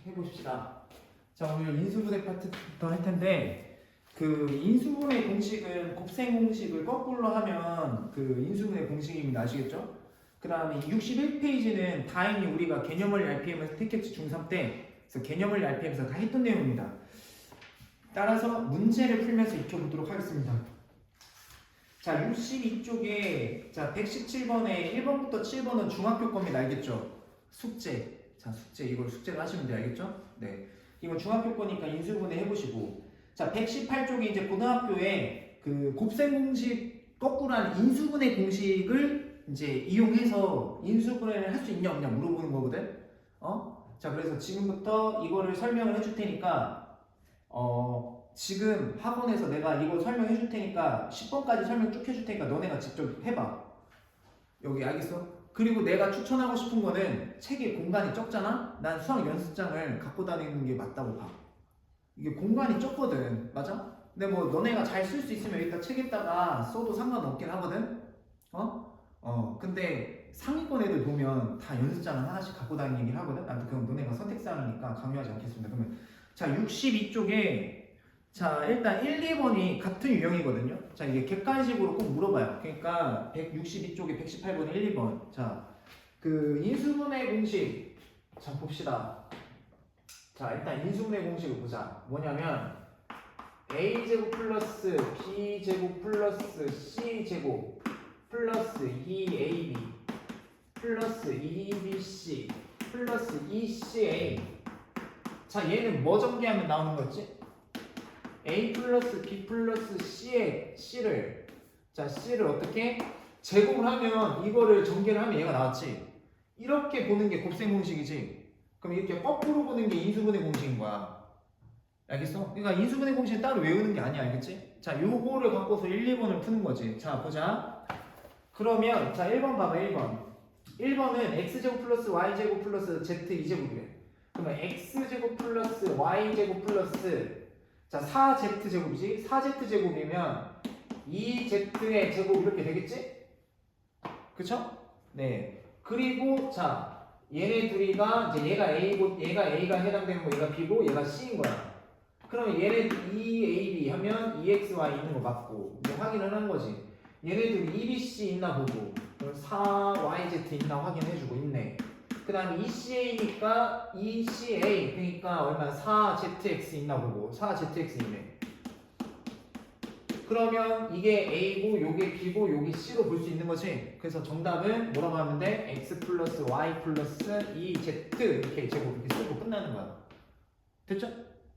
해보십시다. 자, 오늘 인수분해 파트부터 할 텐데, 그 인수분해 공식은 곱셈 공식을 거꾸로 하면 그 인수분해 공식입니다. 아시겠죠? 그 다음에 61페이지는 다행히 우리가 개념을 RPM에서 택했지 중3 때. 그래서 개념을 RPM에서 다 했던 내용입니다. 따라서 문제를 풀면서 익혀보도록 하겠습니다. 자, 62쪽에 자 117번에 1번부터 7번은 중학교 겁니다. 알겠죠? 숙제. 자, 숙제 이걸 숙제를 하시면 돼요. 알겠죠? 네. 이건 중학교 거니까 인수분해 해보시고. 자, 118쪽에 이제 고등학교에 그 곱셈 공식 거꾸로 한 인수분해 공식을 이제 이용해서 인수분해를 할 수 있냐 없냐 물어보는 거거든. 자, 그래서 지금부터 이거를 설명을 해줄 테니까 지금 학원에서 내가 이걸 설명해 줄 테니까 10번까지 설명 쭉 해줄 테니까 너네가 직접 해봐. 여기 알겠어? 그리고 내가 추천하고 싶은 거는 책에 공간이 적잖아? 난 수학 연습장을 갖고 다니는 게 맞다고 봐. 이게 공간이 적거든. 맞아? 근데 뭐 너네가 잘 쓸 수 있으면 일단 책에다가 써도 상관없긴 하거든? 근데 상위권 애들 보면 다 연습장을 하나씩 갖고 다니긴 하거든? 아무튼 그건 너네가 선택사항이니까 강요하지 않겠습니다. 그러면 자 62쪽에 자 일단 1, 2번이 같은 유형이거든요. 자 이게 객관식으로 꼭 물어봐요. 그러니까 162쪽에 118번 1, 2번 자 그 인수분해 공식 자 봅시다. 자 일단 인수분해 공식을 보자. 뭐냐면 a제곱 플러스 b제곱 플러스 c제곱 플러스 2ab 플러스 2bc 플러스 2ca 자 얘는 뭐 전개하면 나오는 거지? a 플러스 b 플러스 c의 c를 자 c를 어떻게 제곱을 하면 이거를 전개를 하면 얘가 나왔지. 이렇게 보는 게 곱셈 공식이지. 그럼 이렇게 거꾸로 보는 게 인수분해 공식인 거야. 알겠어? 그러니까 인수분해 공식은 따로 외우는 게 아니야. 알겠지? 자 요거를 갖고서 1, 2번을 푸는 거지. 자 보자. 그러면 자 1번 봐봐. 1번은 x제곱 플러스 y제곱 플러스 z2제곱이래. 그러면 x제곱 플러스 y제곱 플러스 자 4z제곱이지? 4z제곱이면 2z의 제곱 이렇게 되겠지? 그쵸? 네. 그리고 자 얘네 둘이가 이제 얘가 A고 얘가 A가 해당되는 거 얘가 B고 얘가 C인 거야. 그러면 얘네 2AB 하면 2XY 있는 거 맞고 이제 확인을 하는 거지. 얘네들이 EBC 있나 보고 4YZ 있나 확인해주고 있네. 그 다음에 ECA니까 ECA 그러니까 얼마 4ZX 있나 보고 4ZX 있네. 그러면 이게 A고 요게 B고 요게 C로 볼 수 있는 거지. 그래서 정답은 뭐라고 하면 돼? X 플러스 Y 플러스 2Z 이렇게 제곱 이렇게 쓰고 끝나는 거야. 됐죠?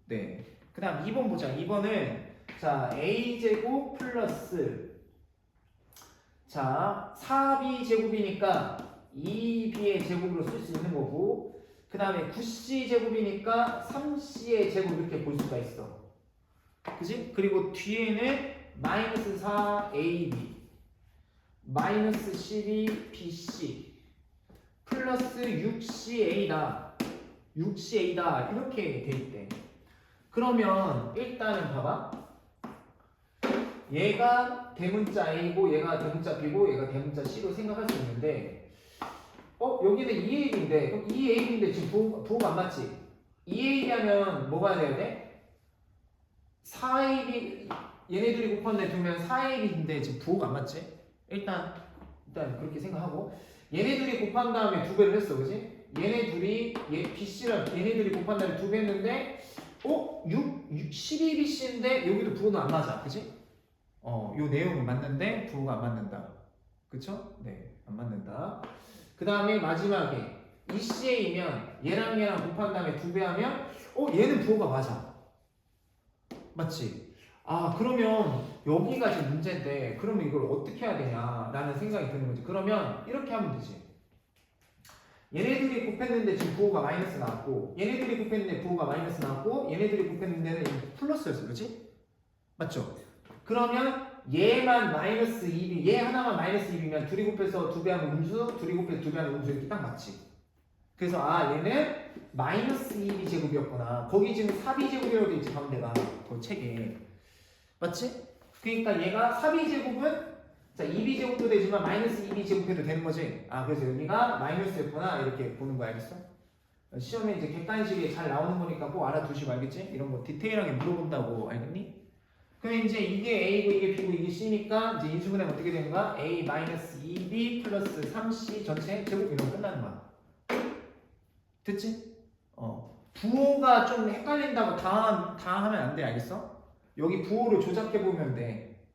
네. 그 다음 2번 보자. 2번은 자 A제곱 플러스 자 4B 제곱이니까 2B의 제곱으로 쓸 수 있는 거고 그 다음에 9C 제곱이니까 3C의 제곱 이렇게 볼 수가 있어. 그지? 그리고 뒤에는 마이너스 4AB 마이너스 12BC 플러스 6CA다 6CA다 이렇게 돼 있대. 그러면 일단은 봐봐. 얘가 대문자 A고 얘가 대문자 B고 얘가 대문자 C로 생각할 수 있는데 여기는 2AB인데 그럼 2AB인데 지금 부호가 안 맞지? 2AB 하면 뭐가 돼야 돼? 4AB 얘네들이 곱한데 두면 4AB인데 지금 부호가 안 맞지? 일단 그렇게 생각하고 얘네들이 곱한 다음에 2배를 했어. 그지? 얘네들이 BC랑 얘네들이 곱한 다음에 2배 했는데 12BC인데 여기도 부호는 안 맞아. 그지? 요 내용은 맞는데 부호가 안 맞는다. 그쵸? 네, 안 맞는다. 그 다음에 마지막에 ECA이면 얘랑 곱한 다음에 2배 하면 얘는 부호가 맞아. 맞지? 그러면 여기가 지금 문제인데 그러면 이걸 어떻게 해야 되냐 라는 생각이 드는 거지. 그러면 이렇게 하면 되지. 얘네들이 곱했는데 지금 부호가 마이너스 나왔고 얘네들이 곱했는데 부호가 마이너스 나왔고 얘네들이 곱했는데는 플러스였어. 그렇지? 맞죠? 그러면 얘만 마이너스 2이 얘 하나만 마이너스 2이면 둘이 곱해서 2배 하면 음수 둘이 곱해서 2배 하면 음수 이렇게 딱 맞지. 그래서 얘는 마이너스 2b 제곱이었구나. 거기 지금 4b 제곱이라고 돼 있지 가운데가 그 책에. 맞지? 그러니까 얘가 4b 제곱은 자 2b 제곱도 되지만 마이너스 2b 제곱해도 되는 거지. 그래서 여기가 마이너스였구나 이렇게 보는 거 알겠어? 시험에 이제 객관식에 잘 나오는 거니까 꼭 알아두시고 알겠지? 이런 거 디테일하게 물어본다고 알겠니? 그럼 이제 이게 A고 이게 B고 이게 C니까 이제 인수분해 어떻게 되는 거야? A 마이너스 2B 플러스 3C 전체 제곱 이런 거 끝나는 거야. 됐지? 부호가 좀 헷갈린다고 다 하면 안 돼, 알겠어? 여기 부호를 조작해 보면 돼.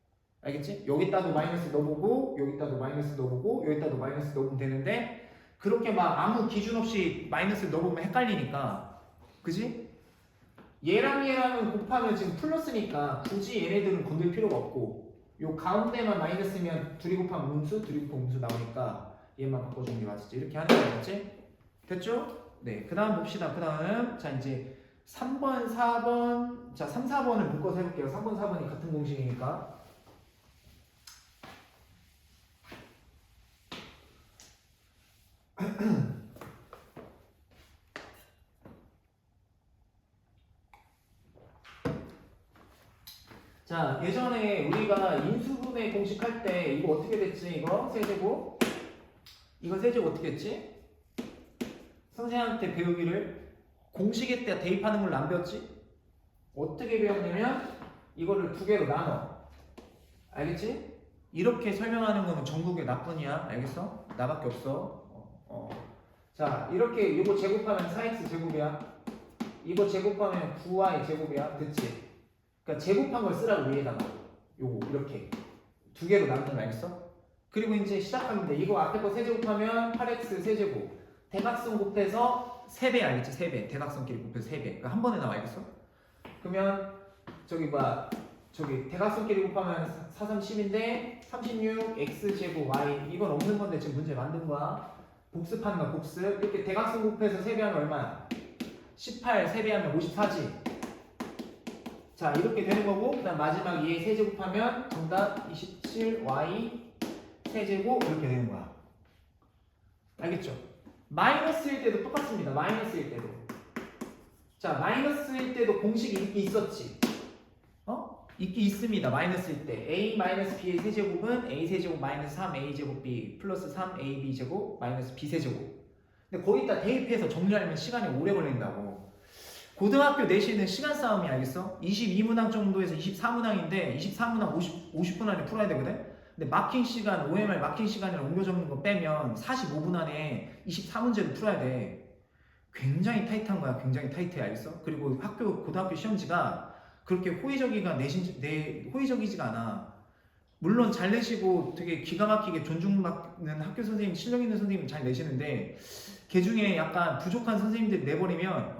알겠지? 여기다도 마이너스 넣어보고 여기다도 마이너스 넣어보고 여기다도 마이너스 넣으면 되는데 그렇게 막 아무 기준 없이 마이너스 넣어보면 헷갈리니까, 그지? 얘랑 얘랑은 곱하면 지금 플러스니까 굳이 얘네들은 건들 필요가 없고 요 가운데만 마이너스면 둘이 곱하면 음수, 둘이 곱하면 음수 나오니까 얘만 바꿔주는 게 맞지. 이렇게 하는 거 맞지? 됐죠? 네, 그 다음 봅시다. 그 다음 자 이제 3번, 4번 자 3, 4번을 묶어서 해볼게요. 3번, 4번이 같은 공식이니까. 자, 예전에 우리가 인수분해 공식 할 때 이거 어떻게 됐지? 이거 세제곱? 이거 세제곱 어떻게 했지? 선생님한테 배우기를 공식에 때 대입하는 걸 안 배웠지? 어떻게 배웠냐면 이거를 두 개로 나눠. 알겠지? 이렇게 설명하는 거는 전국에 나뿐이야. 알겠어? 나밖에 없어. 자, 이렇게 이거 제곱하면 4x 제곱이야. 이거 제곱하면 9y 제곱이야. 됐지? 그러니까 제곱한 걸 쓰라고 위에다가 요거 이렇게 두 개로 나누는 거 알겠어? 그리고 이제 시작합니다. 이거 앞에 거 세제곱하면 8x 세제곱 대각선 곱해서 3배 알겠지? 3배 대각선끼리 곱해서 3배 그러니까 한 번에 나와 알겠어? 그러면 저기 대각선끼리 곱하면 4, 3, 10인데 36 x 제곱 y 이건 없는 건데 지금 문제 만든 거야. 복습하는 거야 복습. 이렇게 대각선 곱해서 3배 하면 얼마야? 18 3배 하면 54지. 자 이렇게 되는 거고 그 다음 마지막 얘 세제곱하면 정답 27y 세제곱 이렇게 되는 거야. 알겠죠? 마이너스일 때도 똑같습니다. 마이너스일 때도. 자 마이너스일 때도 공식이 있긴 있었지. 있긴 있습니다. 마이너스일 때 a 마이너스 b의 세제곱은 a 세제곱 마이너스 3a 제곱 b 플러스 3ab 제곱 마이너스 b 세제곱. 근데 거기다 대입해서 정리하려면 시간이 오래 걸린다고. 고등학교 내신은 시간 싸움이 알겠어? 22문항 정도에서 24문항인데 24문항 50분 안에 풀어야 되거든? 근데 마킹 시간, OMR 마킹 시간이랑 옮겨 적는 거 빼면 45분 안에 24문제를 풀어야 돼. 굉장히 타이트한 거야. 굉장히 타이트해. 알겠어? 그리고 고등학교 시험지가 그렇게 호의적이지가 않아. 물론 잘 내시고 되게 기가 막히게 존중받는 학교 선생님, 실력 있는 선생님은 잘 내시는데 걔 중에 약간 부족한 선생님들 내버리면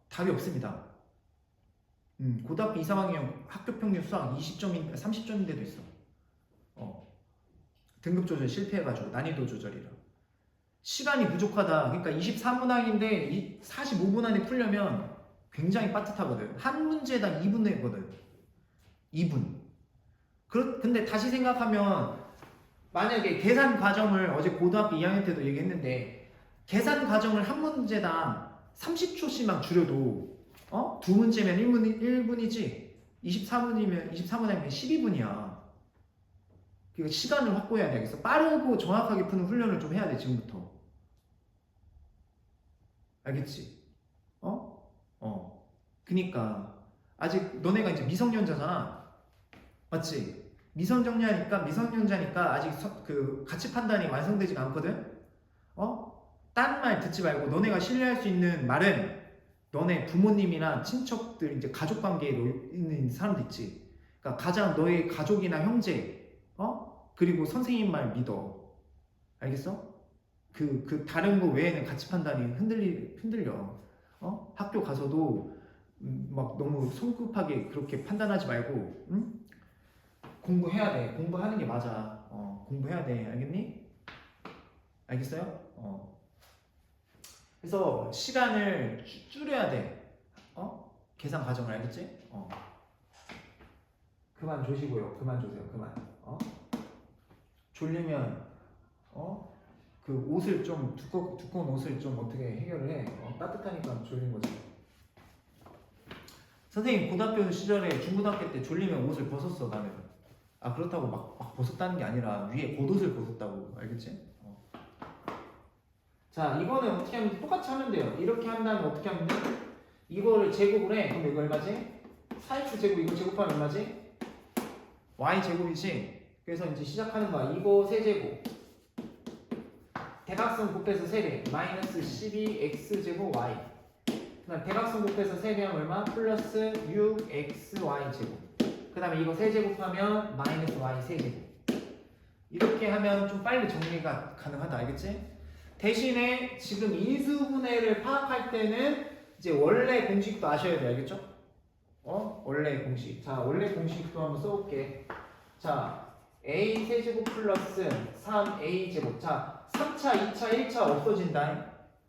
답이 없습니다. 고등학교 2, 3학년 학교 평균 수학 20점인 30점인데도 있어. 등급 조절 실패해가지고 난이도 조절이라. 시간이 부족하다. 그러니까 23문항인데 45분 안에 풀려면 굉장히 빠듯하거든. 한 문제당 2분 내거든. 2분. 근데 다시 생각하면 만약에 계산 과정을 어제 고등학교 2학년 때도 얘기했는데 계산 과정을 한 문제당 30초씩만 줄여도 두 문제면 1분이지 24문이면 12분이야. 그러니까 시간을 확보해야 되겠어. 빠르고 정확하게 푸는 훈련을 좀 해야 돼 지금부터. 알겠지? 그니까 아직 너네가 이제 미성년자잖아. 맞지? 미성년자니까 아직 그 가치 판단이 완성되지가 않거든. 딴 말 듣지 말고 너네가 신뢰할 수 있는 말은 너네 부모님이나 친척들 이제 가족 관계에 있는 사람들 있지. 그러니까 가장 너의 가족이나 형제, 그리고 선생님 말 믿어. 알겠어? 그 다른 거 외에는 가치 판단이 흔들려. 학교 가서도 막 너무 성급하게 그렇게 판단하지 말고, 응? 공부해야 돼. 공부하는 게 맞아. 공부해야 돼. 알겠니? 알겠어요? 그래서 시간을 줄여야 돼. 계산 과정을 알겠지? 그만 조시고요. 그만 조세요. 그만. 졸리면 그 옷을 좀 두꺼운 옷을 좀 어떻게 해결을 해. 따뜻하니까 졸린 거지. 선생님 고등학교 시절에 중고등학교 때 졸리면 옷을 벗었어 나는. 그렇다고 막 벗었다는 게 아니라 위에 겉옷을 벗었다고. 알겠지? 자, 이거는 어떻게 하면 돼? 똑같이 하면 돼요. 이렇게 한 다음에 어떻게 하면 돼? 이거를 제곱을 해. 그럼 이거 얼마지? 4x 제곱 이거 제곱하면 얼마지? y 제곱이지. 그래서 이제 시작하는 거야. 이거 세제곱 대각선 곱해서 3배 마이너스 12x 제곱 y. 그다음 대각선 곱해서 3배하면 얼마? 플러스 6xy 제곱. 그 다음에 이거 세제곱하면 마이너스 y 세제곱. 이렇게 하면 좀 빨리 정리가 가능하다. 알겠지? 대신에 지금 인수분해를 파악할 때는 이제 원래 공식도 아셔야 돼. 알겠죠? 원래 공식. 자, 원래 공식도 한번 써볼게. 자, a 세제곱 플러스 3a 제곱. 자, 3차, 2차, 1차 없어진다.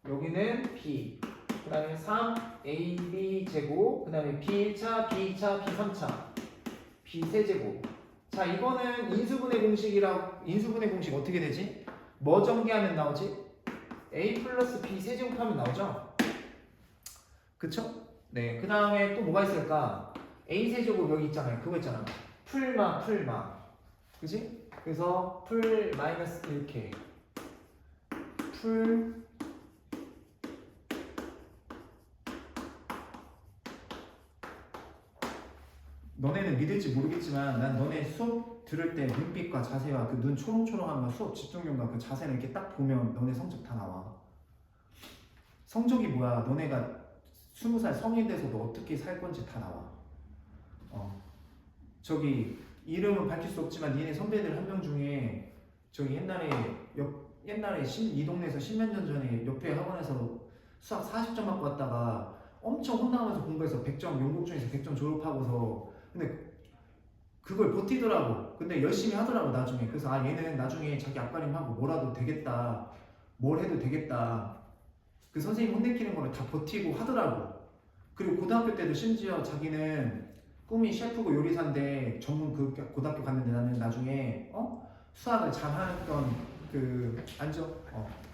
여기는 b. 그 다음에 3ab 제곱. 그 다음에 b1차, b2차, b3차. b 세제곱. 자, 이거는 인수분해 공식이라고. 인수분해 공식 어떻게 되지? 뭐 전개하면 나오지? a 플러스 b 세제곱하면 나오죠? 그쵸? 네. 그 다음에 또 뭐가 있을까? a 세제곱 여기 있잖아요. 그거 있잖아. 풀마. 그지? 그래서 풀 마이너스 이렇게 풀 너네는 믿을지 모르겠지만 난 너네 수업 들을 때 눈빛과 자세와 그 눈 초롱초롱한 거 수업 집중력과 그 자세를 이렇게 딱 보면 너네 성적 다 나와. 성적이 뭐야? 너네가 20살 성인 돼서도 어떻게 살 건지 다 나와. 저기 이름은 밝힐 수 없지만 니네 선배들 한 명 중에 저기 옛날에 이 동네에서 10몇 년 전에 옆에 학원에서 수학 40점 맞고 왔다가 엄청 혼나면서 공부해서 100점 영국 중에서 100점 졸업하고서 근데 그걸 버티더라고. 근데 열심히 하더라고 나중에. 그래서 아 얘는 나중에 자기 앞가림하고 뭐라도 되겠다. 뭘 해도 되겠다. 그 선생님 혼내키는 거를 다 버티고 하더라고. 그리고 고등학교 때도 심지어 자기는 꿈이 셰프고 요리사인데 전문 그 고등학교 갔는데 나는 나중에 수학을 잘하던 그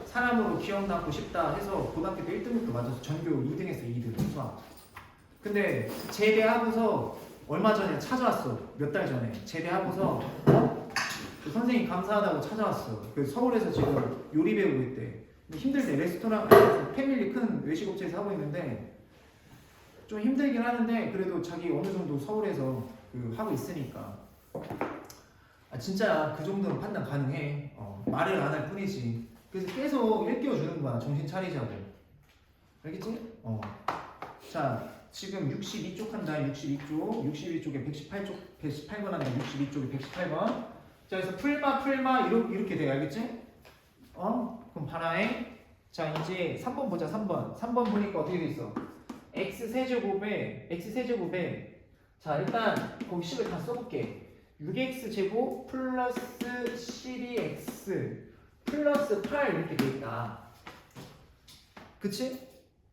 사람으로 기억나고 싶다 해서 고등학교 때 1등급도 맞아서 전교 2등 했어. 2등 수학. 근데 제대하고서 얼마 전에 찾아왔어. 몇 달 전에 제대하고서 그 선생님 감사하다고 찾아왔어. 그 서울에서 지금 요리 배우고 있대. 힘들대. 레스토랑 패밀리 큰 외식업체에서 하고 있는데 좀 힘들긴 하는데 그래도 자기 어느 정도 서울에서 그 하고 있으니까 진짜 그 정도는 판단 가능해. 말을 안 할 뿐이지. 그래서 계속 일깨워주는 거야. 정신 차리자고. 알겠지? 자, 지금 62쪽 한다. 62쪽에 118번 한다. 62쪽에 118번. 자, 그래서 풀마 이렇게 돼. 알겠지? 그럼 바라에. 자, 이제 3번 보자. 3번 보니까 어떻게 돼 있어? x 세제곱에 자, 일단 거기 10을 다 써볼게. 6x 제곱 플러스 12x 플러스 8 이렇게 돼 있다. 그치?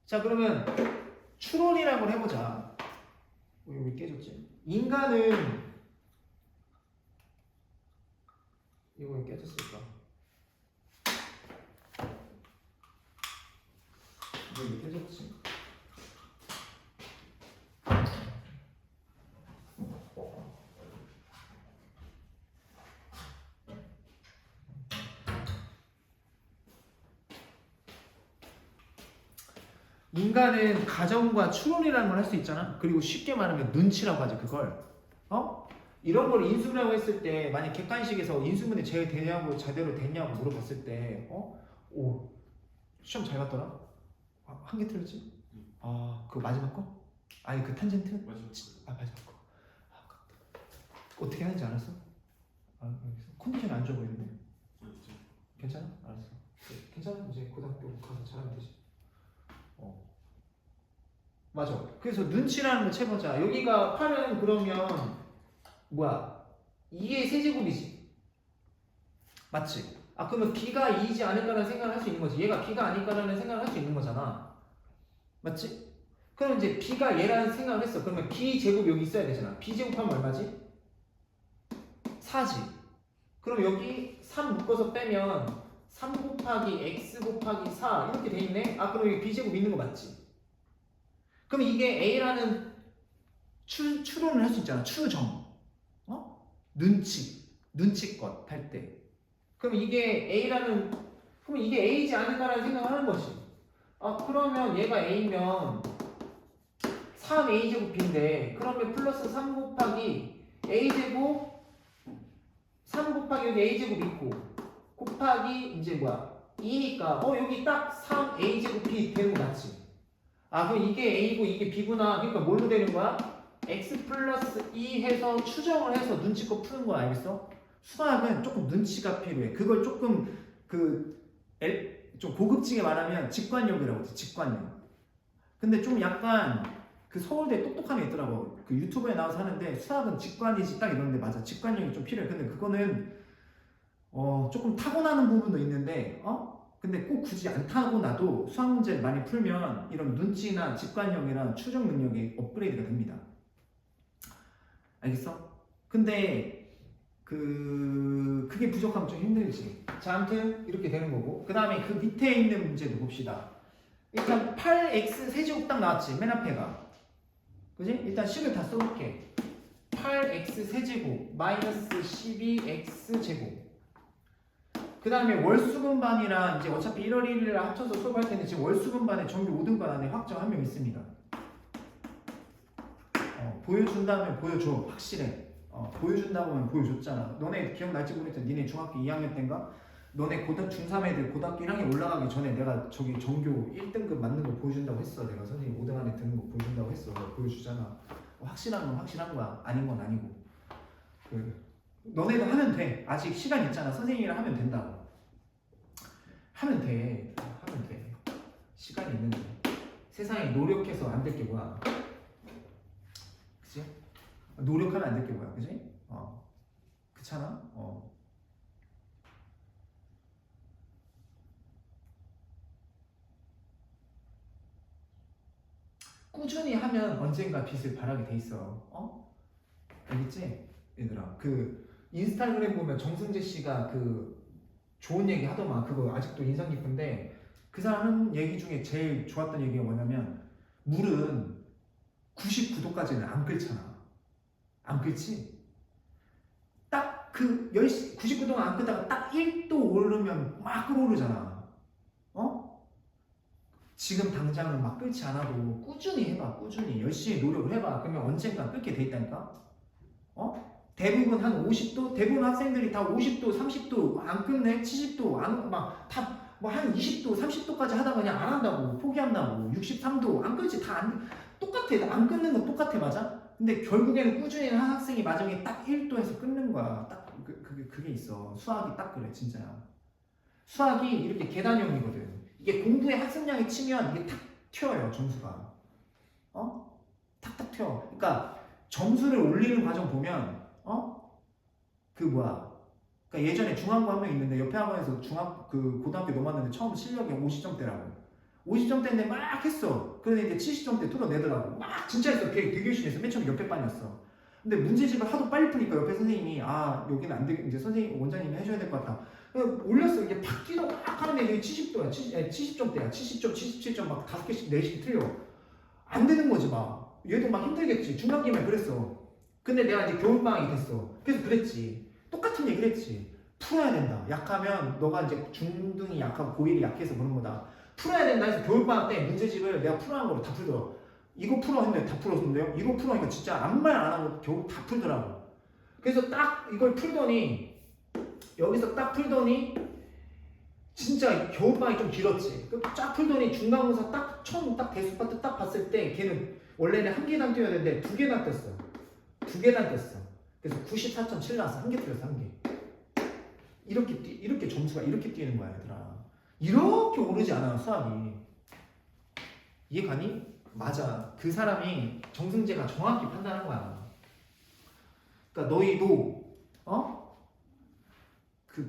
자, 그러면 추론이라는 걸 해보자. 이거 왜 깨졌지? 인간은 이거 왜 깨졌을까? 이거 왜 깨졌지? 인간은 가정과 추론이라는 걸 할 수 있잖아. 그리고 쉽게 말하면 눈치라고 하지 그걸. 이런 걸 인수분해라고 했을 때 만약 객관식에서 인수분해 제대로 됐냐고 물어봤을 때 오 시험 잘 봤더라? 한 개 틀렸지? 그거 마지막 거? 아니 그 탄젠트? 마지막 거. 어떻게 하는지 알았어? 컨디션 안 좋아 보이는데. 괜찮아? 알았어. 괜찮아? 이제 고등학교 가서 잘하면 되지. 맞아. 그래서 눈치라는 걸 채보자. 여기가 8은 그러면 뭐야? 2의 세제곱이지. 맞지? 그러면 b가 2이지 않을까라는 생각을 할 수 있는 거지. 얘가 b가 아닐까라는 생각을 할 수 있는 거잖아. 맞지? 그럼 이제 b가 얘라는 생각을 했어. 그러면 b 제곱 여기 있어야 되잖아. b 제곱하면 얼마지? 4지. 그럼 여기 3 묶어서 빼면 3 곱하기 x 곱하기 4 이렇게 돼 있네. 그럼 여기 b 제곱 있는 거 맞지? 그럼 이게 A라는 추론을 할 수 있잖아. 추정. 눈치껏 할 때. 그럼 이게 A라는 그럼 이게 A지 않을까라는 생각을 하는 거지. 아 그러면 얘가 A면 3A제곱인데 그러면 플러스 3 곱하기 A제곱 3 곱하기 여기 A제곱 있고 곱하기 이제 뭐야 2니까 여기 딱 3A제곱이 되는 거 맞지? 아 그럼 이게 A고 이게 B구나. 그러니까 뭘로 되는 거야? X 플러스 2 해서 추정을 해서 눈치껏 푸는 거 알겠어? 수학은 조금 눈치가 필요해. 그걸 조금 좀 고급지게 말하면 직관력이라고 하지. 직관력. 근데 좀 약간 그 서울대 똑똑한 애 있더라고. 그 유튜브에 나와서 하는데 수학은 직관이지 딱 이러는데 맞아. 직관력이 좀 필요해. 근데 그거는 조금 타고나는 부분도 있는데 근데 꼭 굳이 안 타고나도 수학 문제를 많이 풀면 이런 눈치나 직관력이랑 추정 능력이 업그레이드가 됩니다. 알겠어? 근데 그게 부족하면 좀 힘들지. 자, 아무튼 이렇게 되는 거고. 그 다음에 그 밑에 있는 문제도 봅시다. 일단 8x 세제곱 딱 나왔지. 맨 앞에가. 그지? 일단 식을 다 써볼게. 8x 세제곱 마이너스 12x 제곱. 그 다음에 월수분반이랑 이제 어차피 1월 1일을 합쳐서 수업할 텐데 지금 월수분반에 전교 5등반 안에 확정 한 명 있습니다. 보여준다면 보여줘. 확실해. 보여준다고 하면 보여줬잖아. 너네 기억날지 모르겠지만 니네 중학교 2학년 때인가? 너네 중3 애들 고등학교 1학년 올라가기 전에 내가 저기 전교 1등급 맞는 거 보여준다고 했어. 내가 선생님 5등 안에 드는 거 보여준다고 했어. 보여주잖아. 확실한 건 확실한 거야. 아닌 건 아니고. 너네도 하면 돼. 아직 시간 있잖아. 선생님이랑 하면 된다고. 하면 돼. 하면 돼. 시간이 있는데. 세상에 노력해서 안 될 게 뭐야. 그치? 노력하면 안 될 게 뭐야. 그치? 그렇잖아? 꾸준히 하면 언젠가 빛을 발하게 돼 있어. 알겠지? 얘들아. 인스타그램 보면 정승재 씨가 좋은 얘기 하더만. 그거 아직도 인상 깊은데 그 사람 하는 얘기 중에 제일 좋았던 얘기가 뭐냐면 물은 99도까지는 안 끓잖아. 안 끓지? 딱 99도가 안 끓다가 딱 1도 오르면 막 끓어오르잖아. 지금 당장은 막 끓지 않아도 꾸준히 해봐. 꾸준히 열심히 노력을 해봐. 그러면 언젠가 끓게 돼 있다니까. 대부분 한 50도, 대부분 학생들이 다 50도, 30도 안 끓네, 70도 한 20도, 30도까지 하다가 그냥 안 한다고, 포기한다고, 63도 안 끓지. 똑같아. 안 끓는 건 똑같아. 맞아? 근데 결국에는 꾸준히 한 학생이 마지막에 딱 1도에서 끓는 거야. 딱 그게 있어. 수학이 딱 그래. 진짜야. 수학이 이렇게 계단형이거든. 이게 공부의 학습량이 치면 이게 탁 튀어요. 점수가. 탁탁 튀어. 그러니까 점수를 올리는 과정 보면 그러니까 예전에 중학교 한 명 있는데 옆에 학원에서 고등학교 넘었는데 처음 실력이 50점대라고. 50점대인데 막 했어. 그런데 이제 70점대 뚫어내더라고. 막 진짜 했어. 되게 열심히 했어. 맨 처음 옆에 반이었어. 근데 문제집을 하도 빨리 푸니까 옆에 선생님이 여기는 안 되겠, 이제 선생님 원장님이 해줘야 될 것 같아. 올렸어. 이게 팍 뛰다 막 하는데 여기 70도야. 70점대야. 70점, 77점 막 5개씩, 4개씩 틀려. 안 되는 거지 막. 얘도 막 힘들겠지. 중학기면 그랬어. 근데 내가 이제 겨울방학이 됐어. 그래서 그랬지. 똑같은 얘기를 했지. 풀어야 된다. 약하면 너가 이제 중등이 약하고 고1이 약해서 그런 거다. 풀어야 된다 해서 겨울방학 때 문제집을 내가 풀어한 거로 다 풀더라고. 이거 풀어 했는데 다 풀었는데요. 이거 풀어 하니까 진짜 아무 말 안 하고 겨우 다 풀더라고. 그래서 딱 이걸 풀더니 여기서 딱 풀더니 진짜 겨울방학이 좀 길었지. 쫙 풀더니 중간고사 처음 대수 파트 딱 봤을 때 걔는 원래는 1계단 뛰어야 되는데 2계단 뛰었어. 2계단 뛰었어. 그래서 94.7 나왔어. 1개 틀렸어. 1개. 이렇게 점수가 이렇게 뛰는 거야, 얘들아. 이렇게 오르지 않아, 수학이. 이해가니? 맞아. 그 사람이 정승재가 정확히 판단한 거야. 그러니까 너희도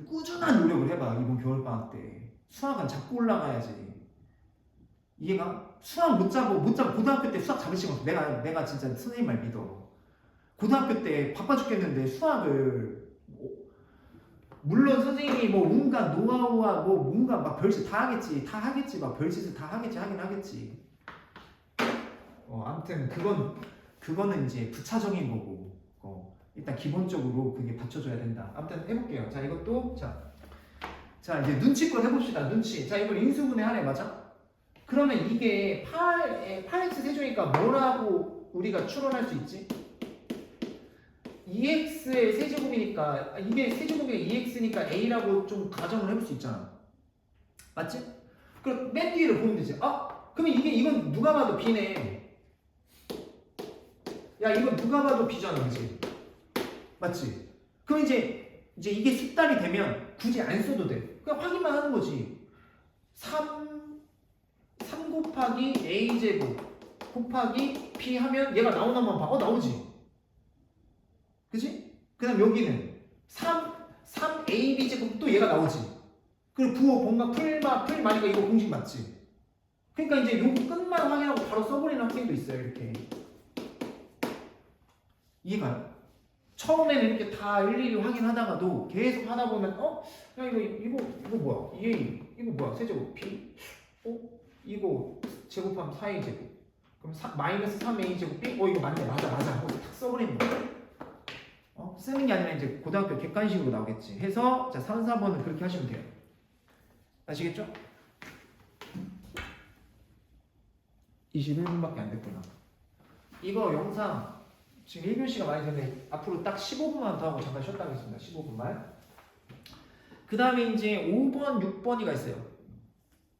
꾸준한 노력을 해봐. 이번 겨울방학 때 수학은 잡고 올라가야지. 이해가? 수학 못 잡고 고등학교 때 수학 잡을 시간 없어. 내가 진짜 선생님 말 믿어. 고등학교 때 바빠 죽겠는데 수학을 물론 선생님이 뭐 온갖 노하우와 뭐 뭔가 막 별짓 다 하겠지. 막 별짓을 다 하긴 하겠지. 아무튼 그거는 이제 부차적인 거고. 일단 기본적으로 그게 받쳐줘야 된다. 아무튼 해볼게요. 자, 이것도 자, 이제 눈치껏 해봅시다. 눈치. 자, 이걸 인수분해 하네, 맞아? 그러면 이게 8x 세조니까 뭐라고 우리가 추론할 수 있지? 2x의 세제곱이니까, 이게 세제곱이 2x니까 a라고 좀 가정을 해볼 수 있잖아. 맞지? 그럼 맨 뒤를 보면 되지. 아, 그러면 이건 누가 봐도 b네. 야, 이건 누가 봐도 b잖아, 그치? 맞지? 그럼 이제 이게 숙달이 되면 굳이 안 써도 돼. 그냥 확인만 하는 거지. 3 곱하기 a제곱 곱하기 b 하면 얘가 나오나만 봐. 나오지. 그치? 그 다음 여기는 3ab 제곱 또 얘가 나오지. 그리고 부호 뭔가 풀마니까 이거 공식 맞지? 그러니까 이제 요거 끝만 확인하고 바로 써버리는 학생도 있어요. 이렇게. 이해가요? 처음에는 이렇게 다 일일이 확인하다가도 계속 하다 보면 야 이거 뭐야? 이거 뭐야? 세제곱 b? 이거 제곱하면 4a 제곱. 그럼 마이너스 3a 제곱 b? 이거 맞네. 맞아. 하고 탁 써버리는 거야. 쓰는 게 아니라 이제 고등학교 객관식으로 나오겠지. 해서 자 3, 4번은 그렇게 하시면 돼요. 아시겠죠? 21분밖에 안 됐구나. 이거 영상 지금 1교시가 많이 됐는데 앞으로 딱 15분만 더 하고 잠깐 쉬었다 하겠습니다. 15분만. 그 다음에 이제 5번, 6번이가 있어요.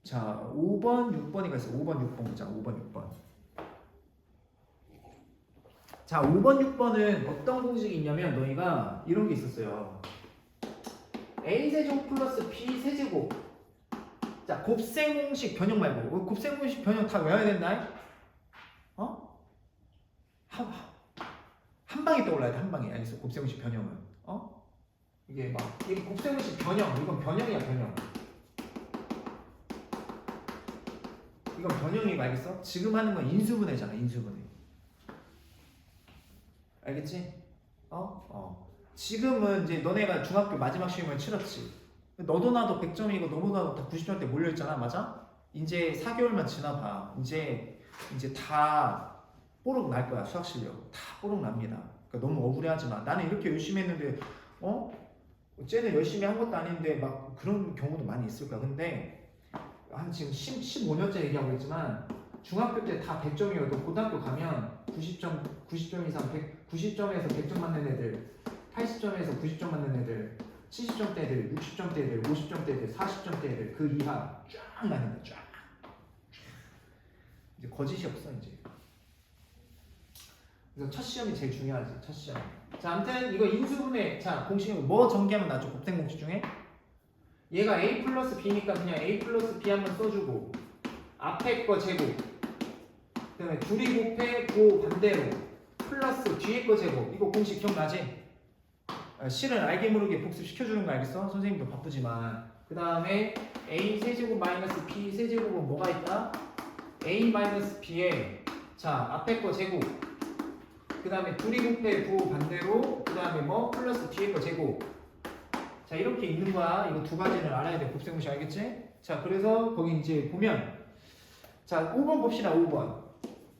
자, 5번, 6번이가 있어요. 5번, 6번 보자. 5번, 6번. 자, 5번, 6번은 어떤 공식이 있냐면 너희가 이런 게 있었어요. a세제곱 플러스 b세제곱. 자, 곱셈 공식 변형 말고 곱셈 공식 변형 다 외워야 된다. 한 방에 떠올라야 돼. 한 방에. 알겠어? 곱셈 공식 변형은. 이게 곱셈 공식 변형. 이건 변형이야, 변형. 이건 변형이 알겠어? 지금 하는 건 인수분해잖아, 인수분해. 알겠지? 지금은 이제 너네가 중학교 마지막 시험을 치렀지. 너도 나도 100점이고 너도 나도 다 90점대 몰려있잖아, 맞아? 이제 4개월만 지나봐. 이제 다 뽀록 날 거야, 수학 실력. 다 뽀록 납니다. 그러니까 너무 억울해하지 마. 나는 이렇게 열심히 했는데, 쟤는 열심히 한 것도 아닌데 막 그런 경우도 많이 있을 거야. 근데 한 지금 15년째 얘기하고 있지만 중학교 때 다 100점이어도 고등학교 가면 90점 이상 90점에서 100점 맞는 애들, 80점에서 90점 맞는 애들, 70점대 애들, 60점대 애들, 50점대 애들, 40점대 애들 그 이하 쫙 나는다. 쫙. 이제 거짓이 없어 이제. 그래서 첫 시험이 제일 중요하지. 첫 시험. 자, 아무튼 이거 인수분해. 자, 공식은 뭐 전개하면 나죠? 곱셈 공식 중에 얘가 a 플러스 b니까 그냥 a 플러스 b 한번 써주고 앞에 거 제곱 그 다음에 둘이 곱해 고 반대로 플러스 뒤에 거 제곱. 이거 공식 기억나지? 실은 알게 모르게 복습시켜주는 거 알겠어? 선생님도 바쁘지만. 그 다음에 a 세제곱 마이너스 b 세제곱은 뭐가 있다? a 마이너스 b에 자 앞에 거 제곱 그 다음에 둘이 곱해 부 반대로 그 다음에 뭐 플러스 뒤에 거 제곱. 자 이렇게 있는 거야. 이거 두 가지를 알아야 돼. 곱셈 공식 알겠지? 자 그래서 거기 이제 보면 자 5번 봅시다. 5번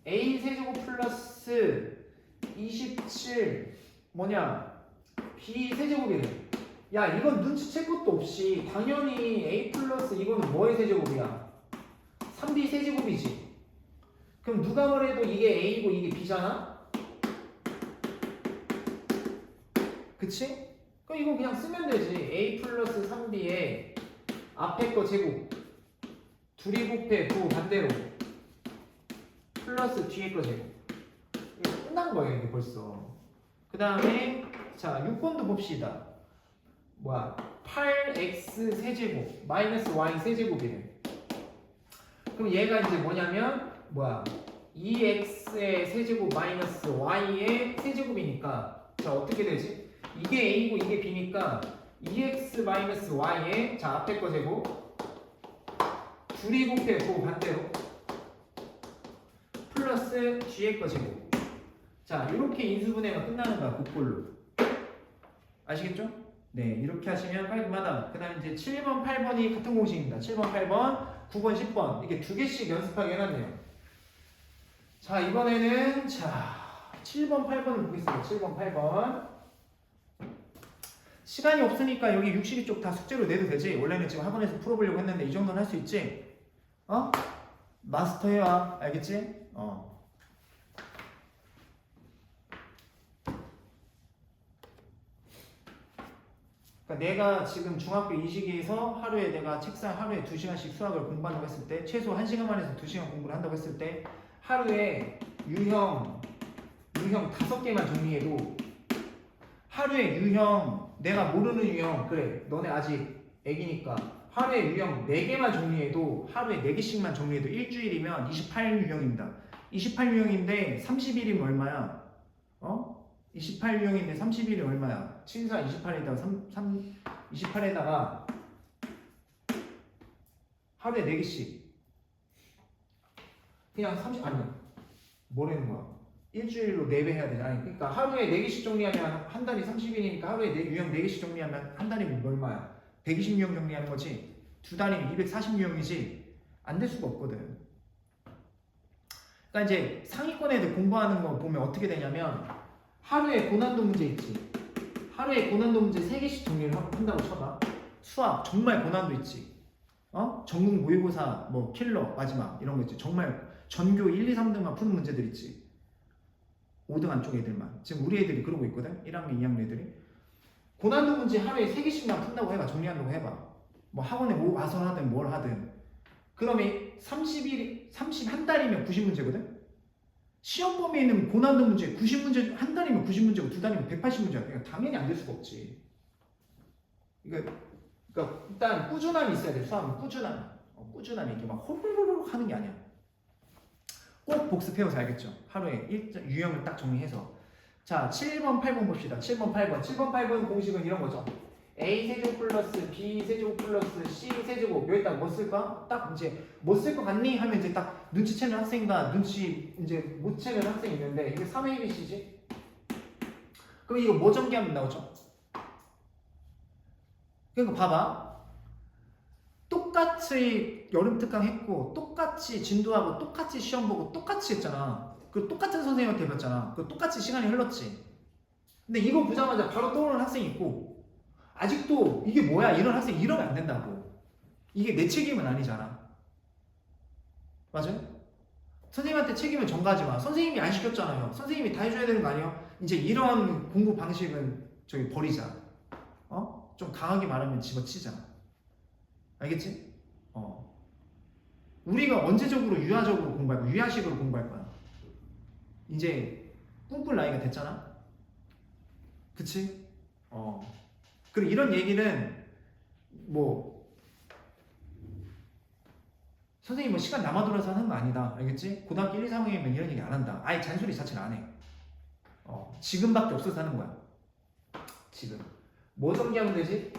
a 세제곱 플러스 27 뭐냐 b 세제곱이래. 야 이건 눈치챌 것도 없이 당연히 a 플러스 이거는 뭐의 세제곱이야? 3b 세제곱이지. 그럼 누가 뭐래도 이게 a이고 이게 b잖아? 그치? 그럼 이거 그냥 쓰면 되지. a 플러스 3b에 앞에 거 제곱 둘이 곱해 부 반대로 플러스 뒤에 거 제곱. 이거 끝난 거예요 이게 벌써. 그 다음에 자 6번도 봅시다. 뭐야 8x 세제곱 마이너스 y 세제곱이래. 그럼 얘가 이제 뭐냐면 뭐야 2x의 세제곱 마이너스 y의 세제곱이니까 자 어떻게 되지? 이게 a고 이게 b니까 2x 마이너스 y의 자 앞에 거 제곱 둘이 곱해 고 반대로 플러스 뒤에 거 제곱. 자 이렇게 인수분해가 끝나는 거야. 그꼴로 아시겠죠? 네 이렇게 하시면 깔끔하다. 그 다음에 이제 7번 8번이 같은 공식입니다. 7번 8번 9번 10번 이게 두 개씩 연습하게 해놨네요. 자 이번에는 자 7번 8번을 보겠습니다. 7번 8번 시간이 없으니까 여기 62쪽 다 숙제로 내도 되지. 원래는 지금 학원에서 풀어보려고 했는데 이 정도는 할 수 있지. 어? 마스터해와. 알겠지? 그러니까 내가 지금 중학교 이 시기에서 하루에 내가 책상 하루에 2시간씩 수학을 공부한다고 했을 때 최소 1시간만 해서 2시간 공부를 한다고 했을 때 하루에 유형 5개만 정리해도 하루에 유형 내가 모르는 유형 그래 너네 아직 애기니까 하루에 유형 4개만 정리해도 하루에 4개씩만 정리해도 일주일이면 28유형입니다. 28유형인데 30일이면 얼마야? 28유형인데 30일이 얼마야? 친사 28에다가 28에다가 하루에 4개씩 그냥 30 아니 뭐라는 거야? 일주일로 4배 해야 되잖아. 아니, 그러니까 하루에 4개씩 정리하면 한 달이 30일이니까 하루에 유형 4개씩 정리하면 한 달이면 얼마야? 120유형 정리하는 거지. 두 달이면 240유형이지. 안 될 수가 없거든. 그러니까 이제 상위권 애들 공부하는 거 보면 어떻게 되냐면 하루에 고난도 문제 있지. 하루에 고난도 문제 3개씩 정리를 한다고 쳐봐. 수학 정말 고난도 있지. 전국 모의고사 뭐 킬러 마지막 이런 거 있지. 정말 전교 1, 2, 3등만 푸는 문제들 있지. 5등 안쪽 애들만. 지금 우리 애들이 그러고 있거든. 1학년, 2학년 애들이. 고난도 문제 하루에 3개씩만 푼다고 해봐. 정리한다고 해봐. 뭐 학원에 뭐 와서 하든 뭘 하든. 그러면 31달이면 90문제거든. 시험 범위에 있는 고난도 문제 90문제 한 달이면 90문제고 두 달이면 180문제야. 그러니까 당연히 안 될 수가 없지. 그러니까 일단 꾸준함이 있어야 돼. 수학은 꾸준함. 꾸준함이 이렇게 막 호로로록 하는 게 아니야. 꼭 복습해서 알겠죠? 하루에 유형을 딱 정리해서. 자, 7번, 8번 봅시다. 7번, 8번. 7번, 8번 공식은 이런 거죠. A 세제곱 플러스 B 세제곱 플러스 C 세제곱. 여기다 뭐 쓸까? 딱 이제 뭐 쓸 것 같니? 하면 이제 딱 눈치채는 학생과 눈치 이제 못 채는 학생이 있는데 이게 3ABC지? 그럼 이거 뭐 전개하면 나오죠? 그러니까 봐봐. 똑같이 여름 특강 했고 똑같이 진도하고 똑같이 시험 보고 똑같이 했잖아. 그 똑같은 선생님한테 배웠잖아. 그 똑같이 시간이 흘렀지. 근데 이거 보자마자 바로 떠오르는 학생이 있고 아직도 이게 뭐야 이런 학생 이러면 안 된다고. 이게 내 책임은 아니잖아. 맞아요? 선생님한테 책임을 전가하지 마. 선생님이 안 시켰잖아요. 선생님이 다 해줘야 되는 거 아니에요? 이제 이런 공부 방식은 저기 버리자. 좀 강하게 말하면 집어치자. 알겠지? 우리가 언제적으로 유아적으로 공부할 거야? 유아식으로 공부할 거야. 이제 꿈꿀 나이가 됐잖아? 그치? 그리고 이런 얘기는 뭐 선생님 뭐 시간 남아 돌아서 하는 거 아니다. 알겠지? 고등학교 1, 2, 3학년이면 이런 얘기 안 한다. 아예 잔소리 자체를 안 해. 지금밖에 없어서 하는 거야. 지금. 뭐 전개하면 되지?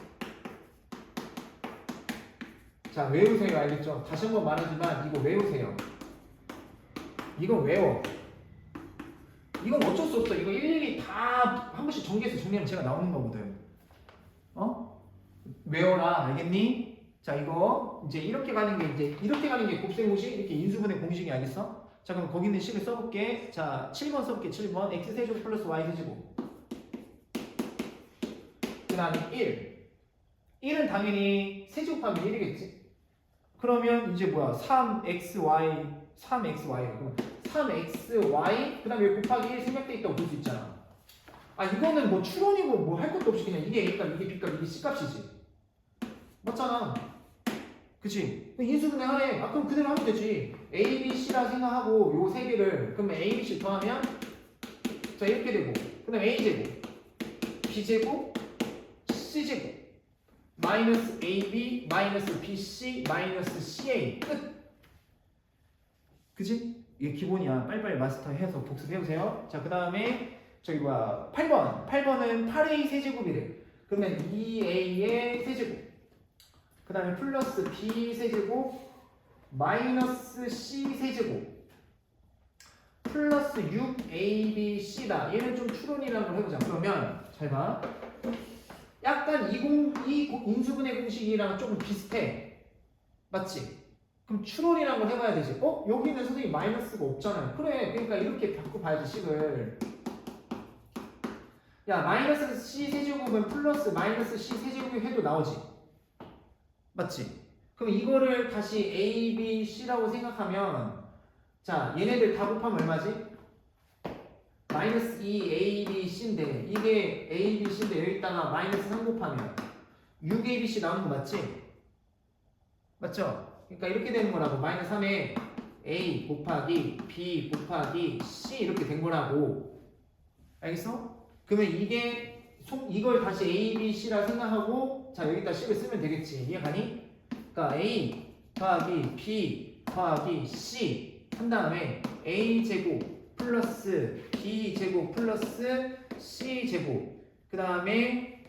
자, 외우세요. 알겠죠? 다시 한번 말하지만 이거 외우세요. 이건 외워. 이건 어쩔 수 없어. 이거 일일이 다 한 번씩 정리해서 정리하면 제가 나오는 거거든. 외워라. 알겠니? 자, 이거 이제 이렇게 가는 게 곱셈공식, 이렇게 인수분해 공식이 알겠어? 자, 그럼 거기 있는 식을 써볼게. 자, 7번 써볼게. 7번 x 세제곱 플러스 y 세제곱. 그 다음에 1. 1은 당연히 세제곱하면 1이겠지? 그러면 이제 뭐야? 3xy 그럼 3xy 그 다음에 여기 곱하기 1 생략돼 있다고 볼 수 있잖아. 이거는 뭐 추론이고 뭐 할 것도 없이 그냥 이게 A값, 이게 B값, 이게 C값이지. 맞잖아. 그치? 인수분해 하래. 그럼 그대로 하면 되지. A, B, C라 생각하고 요 세 개를 그러면 A, B, C 더하면 자 이렇게 되고 그 다음에 A제곱 B제곱 C제곱 마이너스 AB 마이너스 BC 마이너스 CA 끝. 그치? 이게 기본이야. 빨리빨리 마스터해서 복습해보세요. 자, 그 다음에 저기 뭐야 8번은 8A 세제곱이래. 그러면 2A의 세제곱 그 다음에 플러스 B 세제곱 마이너스 C 세제곱 플러스 6ABC다. 얘는 좀 추론이라는 걸 해보자. 그러면 잘 봐. 약간 이 인수분해 공식이랑 조금 비슷해. 맞지? 그럼 추론이라는 걸 해봐야 되지. 여기는 선생님 마이너스가 없잖아요. 그래. 그러니까 이렇게 바꿔 봐야지 식을. 야 마이너스 c 세제곱은 플러스 마이너스 c 세제곱이 해도 나오지. 맞지? 그럼 이거를 다시 a, b, c라고 생각하면 자 얘네들 다 곱하면 얼마지? 마이너스 2 a, b, c인데 이게 a, b, c인데 여기다가 마이너스 3 곱하면 6 a, b, c 나오는 거 맞지? 맞죠? 그러니까 이렇게 되는 거라고. 마이너스 3에 a 곱하기 b 곱하기 c 이렇게 된 거라고. 알겠어? 그러면 이걸 다시 a, b, c라 생각하고 자 여기다 c를 쓰면 되겠지. 이해가니? 그러니까 a 더하기 b 더하기 c 한 다음에 a 제곱 플러스 b 제곱 플러스 c 제곱 그 다음에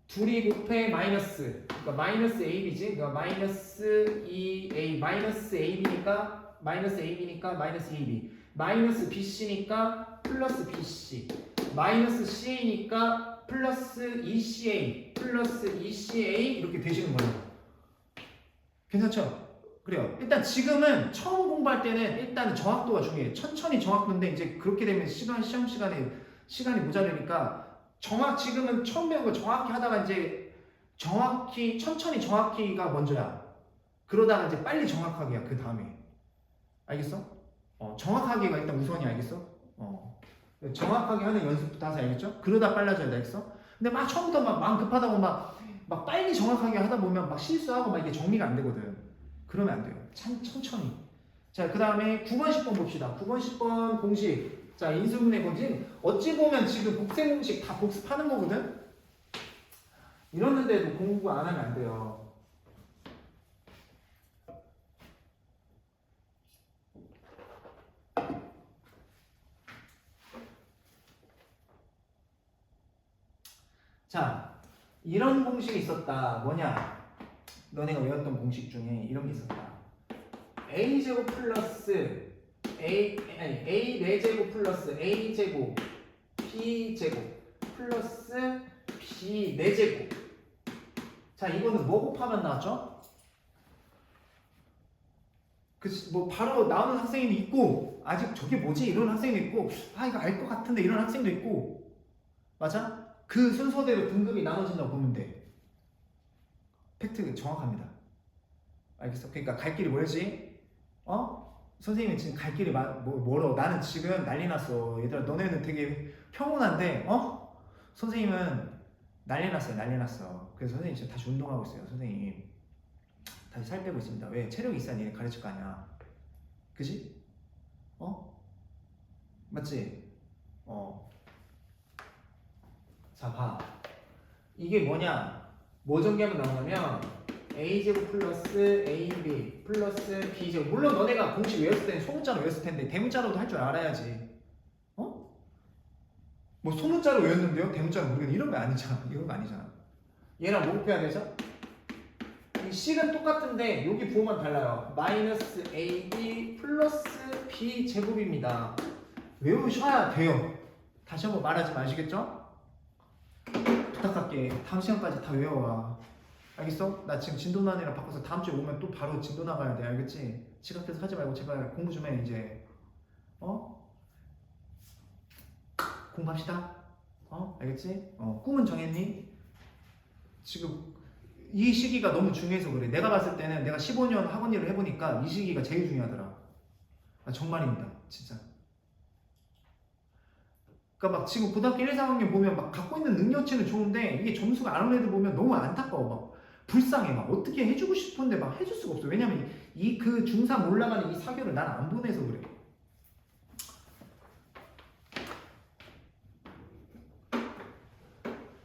둘이 곱해 마이너스 그러니까 마이너스 ab지. 그러니까 마이너스 2a 마이너스 ab니까 마이너스 ab니까 마이너스 2b 마이너스 bc니까 플러스 bc 마이너스 ca니까 플러스 2ca 플러스 2ca 이렇게 되시는 거예요. 괜찮죠? 그래요. 일단 지금은 처음 공부할 때는 일단 정확도가 중요해요. 천천히 정확도인데 이제 그렇게 되면 시험 시간이 모자르니까 지금은 처음 배운 거 정확히 하다가 이제 천천히 정확히가 먼저야. 그러다가 이제 빨리 정확하게야 그 다음에. 알겠어? 정확하게가 일단 우선이 알겠어? 정확하게 하는 연습부터 하세요. 알겠죠? 그러다 빨라져야 돼. 알겠어? 근데 막 처음부터 막 마음 급하다고 막 빨리 정확하게 하다 보면 막 실수하고 막 이게 정리가 안 되거든. 그러면 안 돼요. 천천히. 자, 그 다음에 9번, 10번 봅시다. 9번, 10번 공식. 자, 인수분해 공식. 어찌 보면 지금 복세 공식 다 복습하는 거거든? 이러는데도 공부 안 하면 안 돼요. 자, 이런 공식이 있었다. 뭐냐? 너네가 외웠던 공식 중에 이런 게 있었다. a제곱 플러스 a 4제곱 플러스 a제곱 b제곱 플러스 b 4제곱. 자, 이거는 뭐 곱하면 나왔죠? 뭐 바로 나오는 학생이 있고 아직 저게 뭐지? 이런 학생도 있고 이거 알 것 같은데 이런 학생도 있고 맞아? 그 순서대로 등급이 나눠진다고 보면 돼. 팩트 정확합니다. 알겠어? 그러니까 갈 길이 멀지? 선생님이 지금 갈 길이 멀어. 나는 지금 난리 났어. 얘들아 너네는 되게 평온한데 선생님은 난리 났어요. 난리 났어. 그래서 선생님 지금 다시 운동하고 있어요. 선생님 다시 살 빼고 있습니다. 왜? 체력이 있어야 니네 가르칠 거 아니야. 그지? 맞지? 자, 봐. 이게 뭐냐? 뭐 정리하면 나오냐면 a제곱 플러스 ab 플러스 b제곱. 물론 너네가 공식 외웠을 때는 소문자로 외웠을 텐데 대문자로도 할 줄 알아야지. 뭐 소문자로 외웠는데요? 대문자로 모르겠네. 이런 거 아니잖아. 이런 거 아니잖아. 얘랑 뭐 곱해야 되죠? 이 식은 똑같은데 여기 부호만 달라요. 마이너스 ab 플러스 b 제곱입니다. 외우셔야 돼요. 다시 한번 말하지 마시겠죠? 부탁할게. 다음 시간까지 다 외워와. 알겠어? 나 지금 진도난이랑 바꿔서 다음 주에 오면 또 바로 진도 나가야 돼. 알겠지? 지각해서 하지 말고 제발 공부 좀 해 이제. 공부합시다. 알겠지? 꿈은 정했니? 지금 이 시기가 너무 중요해서 그래. 내가 봤을 때는 내가 15년 학원 일을 해보니까 이 시기가 제일 중요하더라. 정말입니다. 진짜. 그러니까 막 지금 고등학교 1, 4학년 보면 막 갖고 있는 능력치는 좋은데 이게 점수가 안 오는 애들 보면 너무 안타까워. 막 불쌍해. 막 어떻게 해주고 싶은데 막 해줄 수가 없어. 왜냐면 이 그 중3 올라가는 이 사교를 난 안 보내서 그래.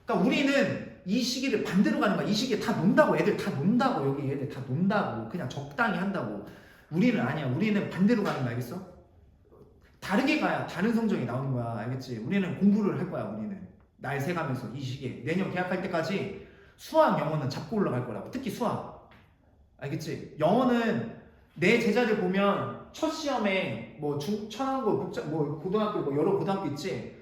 그러니까 우리는 이 시기를 반대로 가는 거야. 이 시기에 다 논다고. 애들 다 논다고. 여기 애들 다 논다고. 그냥 적당히 한다고. 우리는 아니야. 우리는 반대로 가는 거 알겠어? 다르게 가야 다른 성적이 나오는 거야. 알겠지? 우리는 공부를 할 거야. 우리는 날 새가면서 이 시기에 내년 개학할 때까지 수학, 영어는 잡고 올라갈 거라고. 특히 수학. 알겠지? 영어는 내 제자들 보면 첫 시험에 뭐 천안고 뭐 고등학교 뭐 여러 고등학교 있지?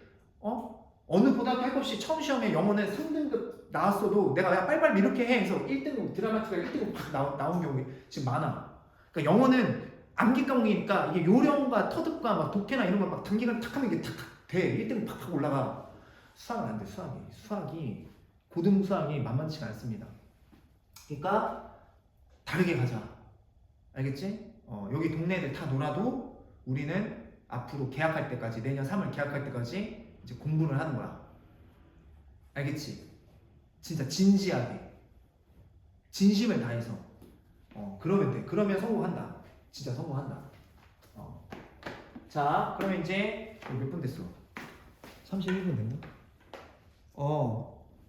어느 고등학교 할 것 없이 처음 시험에 영어는 3등급 나왔어도 내가 야 빨리빨리 이렇게 해 해서 1등급 드라마티가 1등급 막 나온 경우 지금 많아. 그러니까 영어는 암기 과목이니까 이게 요령과 터득과 막 독해나 이런 거 막 단기간 탁 하면 이게 탁탁 돼. 1등급 팍팍 올라가. 수학은 안 돼. 수학이 고등 수학이 만만치가 않습니다. 그러니까 다르게 가자. 알겠지? 여기 동네 애들 다 놀아도 우리는 앞으로 개학할 때까지 내년 3월 개학할 때까지 이제 공부를 하는 거야. 알겠지? 진짜 진지하게 진심을 다해서 그러면 돼. 그러면 성공한다. 진짜 성공한다. 자, 그러면 이제 몇 분 됐어? 31분 됐나?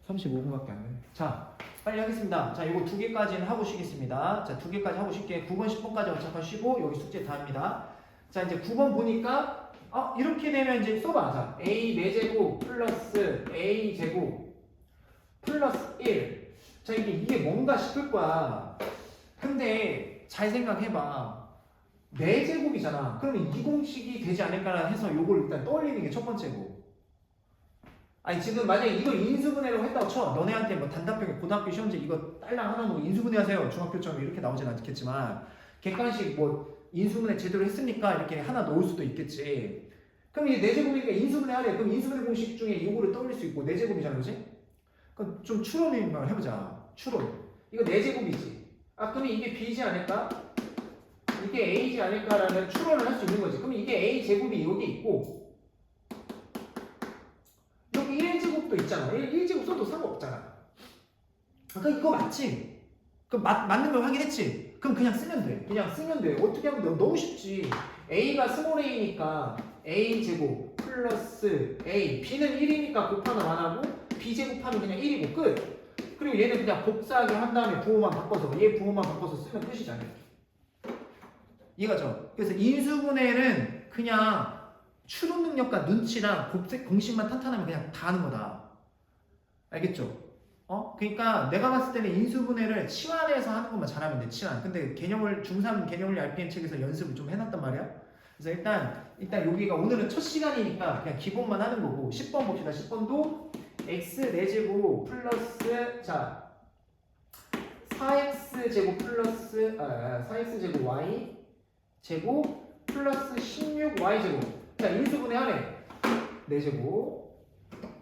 35분밖에 안 되네. 자, 빨리 하겠습니다. 자, 이거 2개까지는 하고 쉬겠습니다. 자, 2개까지 하고 쉴게. 9번, 10번까지 잠깐 쉬고 여기 숙제 다 합니다. 자, 이제 9번 보니까 이렇게 되면 이제 써봐. 자, a 4제곱 플러스 a 제곱 플러스 1. 자, 이게 뭔가 싶을 거야. 근데 잘 생각해봐. 4제곱이잖아. 그러면 이 공식이 되지 않을까 해서 요걸 일단 떠올리는 게 첫 번째고. 아니 지금 만약에 이걸 인수분해로 했다고 쳐. 너네한테 뭐 단답형에 고등학교 시험지 이거 딸랑 하나 놓고 인수분해하세요. 중학교처럼 이렇게 나오진 않겠지만 객관식 뭐 인수분해 제대로 했으니까 이렇게 하나 넣을 수도 있겠지. 그럼 이제 4제곱이니까 인수분해하래. 그럼 인수분해 공식 중에 요거를 떠올릴 수 있고 4제곱이잖아, 그지? 그럼 좀 추론을 해보자. 추론. 이거 4제곱이지. 그러면 이게 b지 않을까? 이게 a지 않을까라는 추론을 할 수 있는 거지. 그럼 이게 a 제곱이 여기 있고 여기 1제곱도 있잖아. 1제곱 써도 상관없잖아. 그러니까 이거 맞지? 그럼 맞는 걸 확인했지? 그럼 그냥 쓰면 돼. 그냥 쓰면 돼. 어떻게 하면 돼? 너무 쉽지. a가 스몰 a니까 a 제곱 플러스 a, b는 1이니까 곱하면 안 하고 b 제곱하면 그냥 1이고 끝. 그리고 얘는 그냥 복사하게 한 다음에 부호만 바꿔서 얘 부호만 바꿔서 쓰면 끝이잖아요. 이거죠. 그래서 인수분해는 그냥 추론 능력과 눈치랑 공식만 탄탄하면 그냥 다 하는 거다. 알겠죠? 그러니까 내가 봤을 때는 인수분해를 치환해서 하는 것만 잘하면 돼. 치환. 근데 중3 개념을 RPM 책에서 연습을 좀 해놨단 말이야. 그래서 일단 여기가 오늘은 첫 시간이니까 그냥 기본만 하는 거고 10번 봅시다. 10번도 x 4제곱 플러스 4x 제곱 플러스 4x 제곱 y 제곱 플러스 16y 제곱. 자, 인수분해 하네. 4제곱.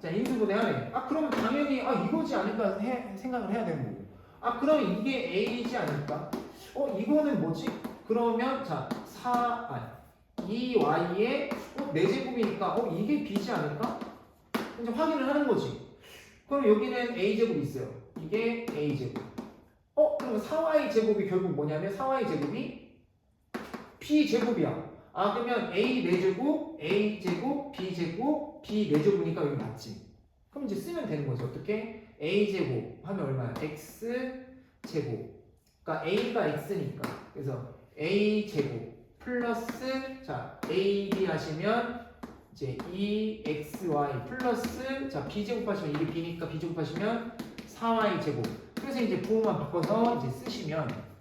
자, 인수분해 하네. 그러면 당연히 이거지 않을까 생각을 해야 되는 거고. 그럼 이게 a이지 않을까? 이거는 뭐지? 그러면 자, 2y에 4제곱이니까 이게 b지 않을까? 이제 확인을 하는 거지. 그럼 여기는 a제곱이 있어요. 이게 a제곱. 그러면 4y 제곱이 결국 뭐냐면 4y 제곱이 b제곱이야. 그러면 a 4제곱, a 제곱, b 제곱, b 4제곱이니까 여기 맞지. 그럼 이제 쓰면 되는 거지. 어떻게? a 제곱 하면 얼마야? x 제곱. 그러니까 a가 x니까. 그래서 a 제곱 플러스 a b 하시면 이제 2xy 플러스 b 제곱 하시면 이게 b니까 b 제곱 하시면 4y 제곱. 그래서 이제 부호만 바꿔서 이제 쓰시면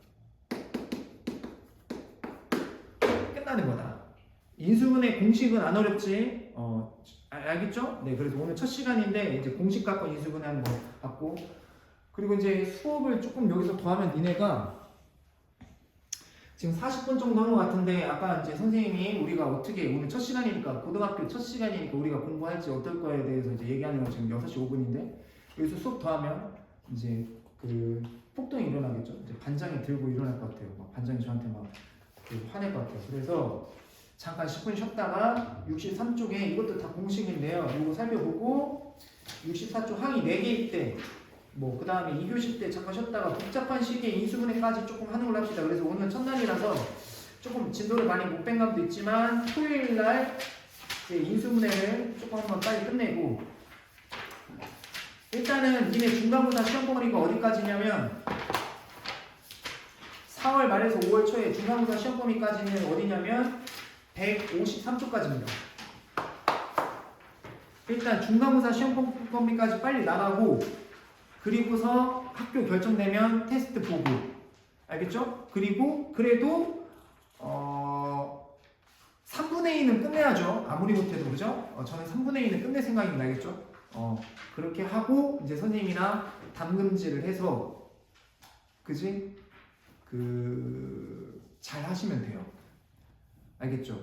끝나는 거다. 인수분해 공식은 안 어렵지? 알겠죠? 네, 그래서 오늘 첫 시간인데 이제 공식 갖고 인수분해 하는 거 봤고, 그리고 이제 수업을 조금 여기서 더하면 니네가 지금 40분 정도 한 것 같은데, 아까 이제 선생님이 우리가 어떻게 오늘 첫 시간이니까 고등학교 첫 시간이니까 우리가 공부할지 어떨 거에 대해서 이제 얘기하는 거 지금 6시 5분인데 여기서 수업 더하면 이제 그 폭동이 일어나겠죠. 이제 반장이 들고 일어날 것 같아요. 막 반장이 저한테 막 화낼 것 같아요. 그래서 잠깐 10분 쉬었다가 63쪽에 이것도 다 공식인데요. 이거 살펴보고 64쪽 항이 4개일 때 뭐 그 다음에 2교시 때 잠깐 쉬었다가 복잡한 시기에 인수분해까지 조금 하는 걸로 합시다. 그래서 오늘 첫날이라서 조금 진도를 많이 못 뺀 감도 있지만 토요일날 인수분해를 조금 한번 빨리 끝내고, 일단은 니네 중간고사 시험 범위가 어디까지냐면 4월 말에서 5월 초에 중간고사 시험 범위까지는 어디냐면 153쪽까지입니다. 일단 중간고사 시험 범위까지 빨리 나가고, 그리고서 학교 결정되면 테스트 보고, 알겠죠? 그리고 그래도 3분의 2는 끝내야죠. 아무리 못해도, 그죠? 저는 3분의 2는 끝낼 생각입니다. 알겠죠? 그렇게 하고 이제 선생님이랑 담금질을 해서, 그지? 잘 하시면 돼요. 알겠죠?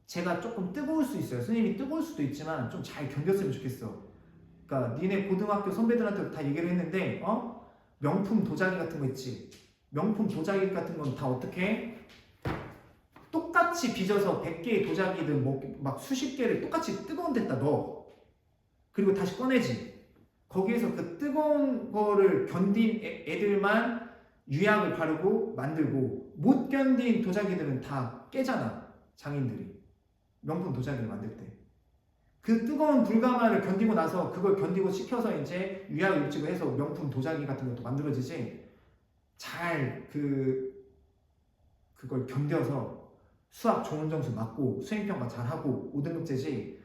제가 조금 뜨거울 수 있어요. 선생님이 뜨거울 수도 있지만 좀 잘 견뎠으면 좋겠어. 그러니까 니네 고등학교 선배들한테 다 얘기를 했는데 명품 도자기 같은 거 있지. 명품 도자기 같은 건 다 어떻게 해? 똑같이 빚어서 100개의 도자기든 막 수십 개를 똑같이 뜨거운 데다 넣어. 그리고 다시 꺼내지. 거기에서 그 뜨거운 거를 견딘 애들만 유약을 바르고 만들고 못 견딘 도자기들은 다 깨잖아. 장인들이. 명품 도자기를 만들 때. 그 뜨거운 불가마를 견디고 나서 그걸 견디고 식혀서 이제 유약 일찍을 해서 명품 도자기 같은 것도 만들어지지. 잘 그걸 견뎌서 수학 좋은 점수 맞고 수행평가 잘하고 5등급제지.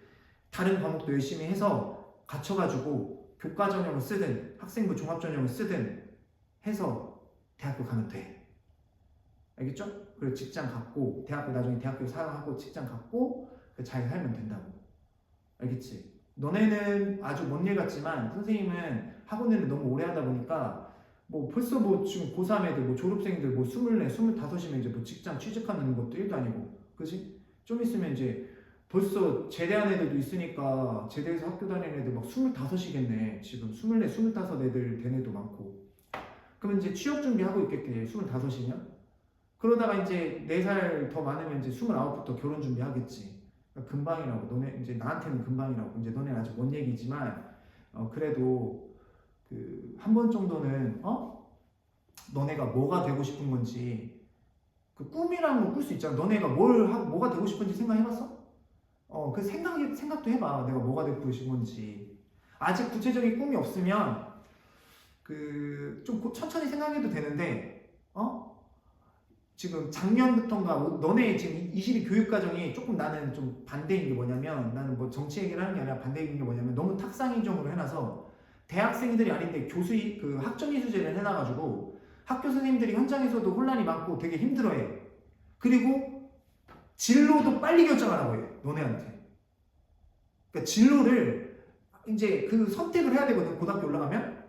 다른 과목도 열심히 해서 갖춰가지고 교과 전형을 쓰든 학생부 종합 전형을 쓰든 해서 대학교 가면 돼. 알겠죠? 그리고 직장 갖고 대학교 나중에 대학교 사학하고 직장 갖고 잘 살면 된다고. 알겠지? 너네는 아주 먼 일 같지만 선생님은 학원을 너무 오래 하다 보니까 뭐 벌써 뭐 지금 고3 애들 뭐 졸업생들 뭐 24, 25이면 이제 뭐 직장 취직하는 것도 일도 아니고, 그지? 좀 있으면 이제 벌써 제대한 애들도 있으니까 제대해서 학교 다니는 애들 막 25이겠네. 지금 24, 25 애들 된 애도 많고. 그러면 이제 취업 준비하고 있겠대. 25이면. 그러다가 이제 4살 더 많으면 이제 29부터 결혼 준비하겠지. 그러니까 금방이라고. 너네 이제 나한테는 금방이라고. 이제 너네는 아직 먼 얘기지만 그래도 그 한 번 정도는 너네가 뭐가 되고 싶은 건지, 그 꿈이라는 걸 꿀 수 있잖아. 너네가 뭐가 되고 싶은지 생각해봤어? 그 생각도 해봐. 내가 뭐가 되고 싶은 건지. 아직 구체적인 꿈이 없으면 좀 천천히 생각해도 되는데 지금 작년부터인가 너네 지금 22 교육과정이 조금 나는 좀 반대인 게 뭐냐면, 나는 뭐 정치 얘기를 하는 게 아니라 반대인 게 뭐냐면 너무 탁상이종으로 해놔서 대학생들이 아닌데 그 학점이수제를 해놔가지고 학교 선생님들이 현장에서도 혼란이 많고 되게 힘들어해. 그리고 진로도 빨리 결정하라고 해. 너네한테. 그러니까 진로를 이제 그 선택을 해야 되거든. 고등학교 올라가면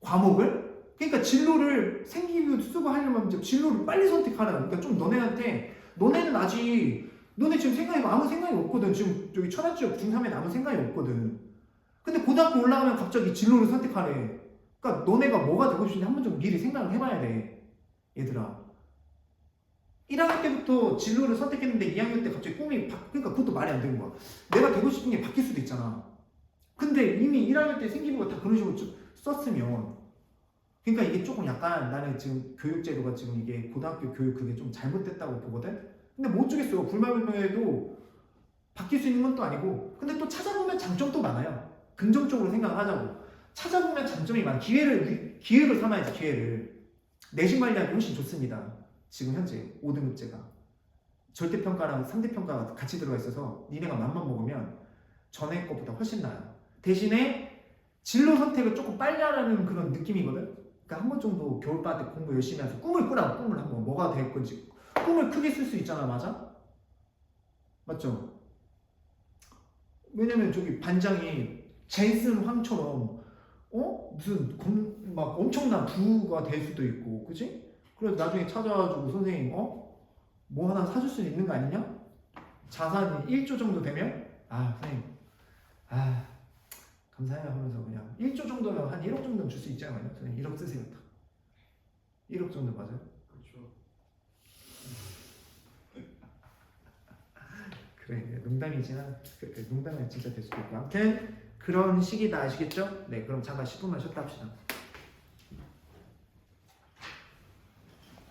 과목을. 그러니까 진로를 생기고 쓰고 하려면 이제 진로를 빨리 선택하라. 그러니까 좀 너네는 아직 너네 지금 아무 생각이 없거든. 지금 저기 천안지역 중3에 아무 생각이 없거든. 근데 고등학교 올라가면 갑자기 진로를 선택하래. 그러니까 너네가 뭐가 되고 싶은지 한 번 좀 미리 생각을 해봐야 돼. 얘들아. 1학년 때부터 진로를 선택했는데 2학년 때 갑자기 그러니까 그것도 말이 안 되는 거야. 내가 되고 싶은 게 바뀔 수도 있잖아. 근데 이미 1학년 때 생기부가 다 그런 식으로 썼으면. 그러니까 이게 조금 약간 나는 지금 교육제도가 지금 이게 고등학교 교육 그게 좀 잘못됐다고 보거든? 근데 못 주겠어. 불만불명해도 바뀔 수 있는 건 또 아니고. 근데 또 찾아보면 장점도 많아요. 긍정적으로 생각을 하자고. 찾아보면 장점이 많아. 기회를 삼아야지, 기회를. 내신 관리하기 훨씬 좋습니다. 지금 현재 5등급제가. 절대평가랑 상대평가가 같이 들어가 있어서 니네가 맘만 먹으면 전에 것보다 훨씬 나아요. 대신에 진로 선택을 조금 빨리 하라는 그런 느낌이거든? 그러니까 한 번 정도 겨울방학 때 공부 열심히 해서 꿈을 꾸라고. 꿈을 한번 뭐가 될 건지. 꿈을 크게 쓸 수 있잖아. 맞아? 맞죠? 왜냐면 저기 반장이 젠슨 황처럼 무슨 막 엄청난 부가 될 수도 있고, 그치? 그래서 나중에 찾아와가지고 선생님 뭐 하나 사줄 수 있는 거 아니냐? 자산이 1조 정도 되면 선생님 감사해요 하면서 그냥 1조 정도면 한 1억 정도는 줄 수 있지 않아요? 선생님 1억 쓰세요. 1억 정도 맞아요? 그렇죠. 그래, 농담이지만 농담은 진짜 될 수도 있고. 아무튼 그런 시기다. 아시겠죠? 네, 그럼 잠깐 10분만 쉬었다 합시다.